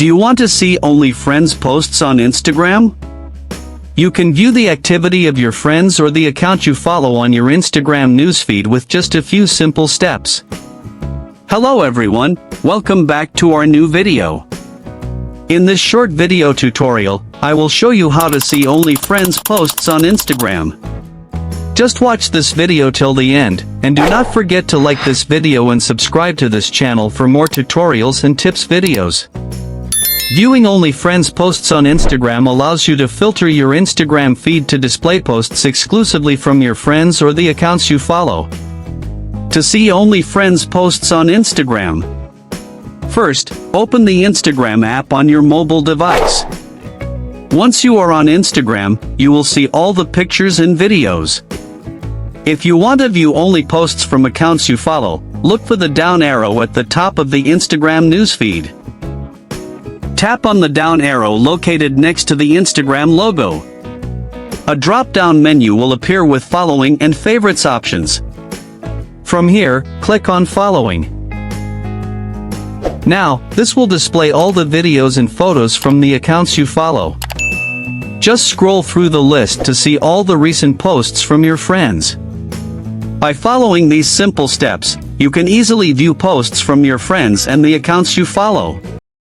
Do you want to see only friends posts on Instagram? You can view the activity of your friends or the account you follow on your Instagram newsfeed with just a few simple steps. Hello everyone, welcome back to our new video. In this short video tutorial, I will show you how to see only friends posts on Instagram. Just watch this video till the end, and do not forget to like this video and subscribe to this channel for more tutorials and tips videos. Viewing only friends posts on Instagram allows you to filter your Instagram feed to display posts exclusively from your friends or the accounts you follow. To see only friends posts on Instagram, first, open the Instagram app on your mobile device. Once you are on Instagram, you will see all the pictures and videos. If you want to view only posts from accounts you follow, look for the down arrow at the top of the Instagram newsfeed. Tap on the down arrow located next to the Instagram logo. A drop-down menu will appear with following and favorites options. From here, click on following. Now, this will display all the videos and photos from the accounts you follow. Just scroll through the list to see all the recent posts from your friends. By following these simple steps, you can easily view posts from your friends and the accounts you follow.